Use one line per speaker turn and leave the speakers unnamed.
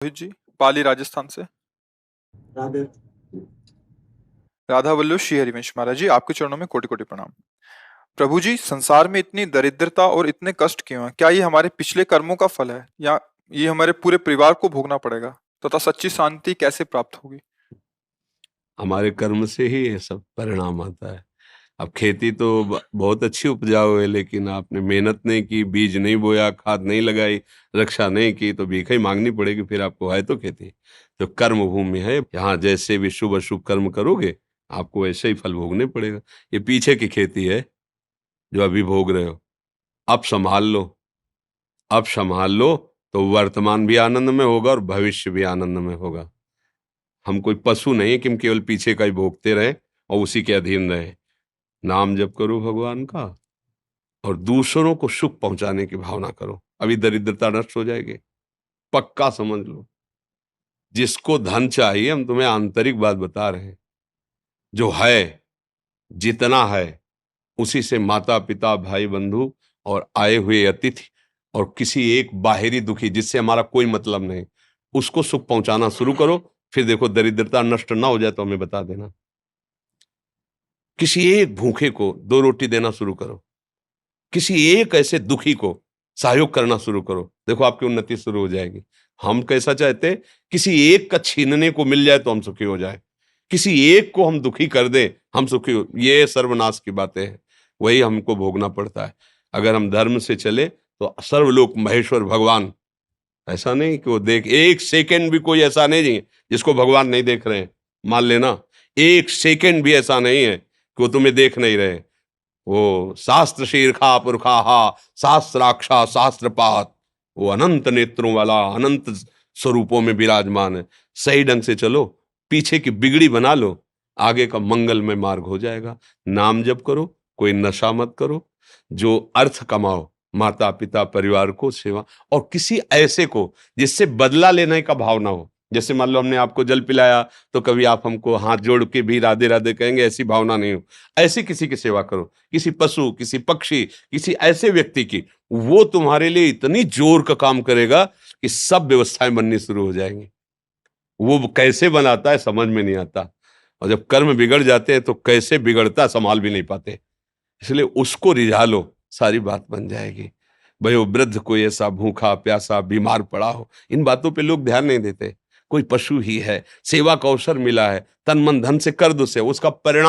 रोहित जी, पाली राजस्थान से।
राधे।
राधा वल्लभ श्री हरिवंश महाराज जी, आपके चरणों में कोटि कोटि प्रणाम। प्रभु जी, संसार में इतनी दरिद्रता और इतने कष्ट क्यों हैं? क्या ये हमारे पिछले कर्मों का फल है, या ये हमारे पूरे परिवार को भोगना पड़ेगा? तथा सच्ची शांति कैसे प्राप्त होगी?
हमारे कर्म से ही ये सब परिणाम आता है। अब खेती तो बहुत अच्छी उपजाऊ है, लेकिन आपने मेहनत नहीं की, बीज नहीं बोया, खाद नहीं लगाई, रक्षा नहीं की, तो भीख ही मांगनी पड़ेगी। फिर आपको है तो खेती। तो कर्म भूमि है, यहाँ जैसे भी शुभ अशुभ कर्म करोगे आपको वैसे ही फल भोगने पड़ेगा। ये पीछे की खेती है जो अभी भोग रहे हो। अब संभाल लो, अब संभाल लो, तो वर्तमान भी आनंद में होगा और भविष्य भी आनंद में होगा। हम कोई पशु नहीं है कि हम केवल पीछे का ही भोगते रहे और उसी के अधीन रहे। नाम जप करो भगवान का और दूसरों को सुख पहुंचाने की भावना करो, अभी दरिद्रता नष्ट हो जाएगी। पक्का समझ लो। जिसको धन चाहिए, हम तुम्हें आंतरिक बात बता रहे हैं, जो है, जितना है, उसी से माता पिता भाई बंधु और आए हुए अतिथि और किसी एक बाहरी दुखी जिससे हमारा कोई मतलब नहीं, उसको सुख पहुंचाना शुरू करो। फिर देखो दरिद्रता नष्ट ना हो जाए तो हमें बता देना। किसी एक भूखे को 2 रोटी देना शुरू करो, किसी एक ऐसे दुखी को सहयोग करना शुरू करो, देखो आपकी उन्नति शुरू हो जाएगी। हम कैसा चाहते, किसी एक का छीनने को मिल जाए तो हम सुखी हो जाए, किसी एक को हम दुखी कर दें हम सुखी हो, ये सर्वनाश की बातें हैं। वही हमको भोगना पड़ता है। अगर हम धर्म से चले तो सर्वलोक महेश्वर भगवान, ऐसा नहीं कि वो देख, एक सेकंड भी कोई ऐसा नहीं है जिसको भगवान नहीं देख रहे हैं। मान लेना, एक सेकंड भी ऐसा नहीं है कि वो तुम्हें देख नहीं रहे। वो शास्त्र शीर्षा पुरखा शास्त्राक्षा शास्त्रपात, वो अनंत नेत्रों वाला अनंत स्वरूपों में विराजमान है। सही ढंग से चलो, पीछे की बिगड़ी बना लो, आगे का मंगलमय मार्ग हो जाएगा। नाम जप करो, कोई नशा मत करो, जो अर्थ कमाओ, माता पिता परिवार को सेवा, और किसी ऐसे को जिससे बदला लेने का भाव ना हो। जैसे मान लो हमने आपको जल पिलाया तो कभी आप हमको हाथ जोड़ के भी राधे राधे कहेंगे, ऐसी भावना नहीं हो। ऐसी किसी की सेवा करो, किसी पशु, किसी पक्षी, किसी ऐसे व्यक्ति की, वो तुम्हारे लिए इतनी जोर का काम करेगा कि सब व्यवस्थाएं बननी शुरू हो जाएंगी। वो कैसे बनाता है समझ में नहीं आता, और जब कर्म बिगड़ जाते हैं तो कैसे बिगड़ता संभाल भी नहीं पाते। इसलिए उसको रिझा लो, सारी बात बन जाएगी। भाई वो वृद्ध कोई ऐसा भूखा प्यासा बीमार पड़ा हो, इन बातों पे लोग ध्यान नहीं देते। कोई पशु ही है, सेवा का अवसर मिला है, तन मन धन से कर दो से, उसका परिणाम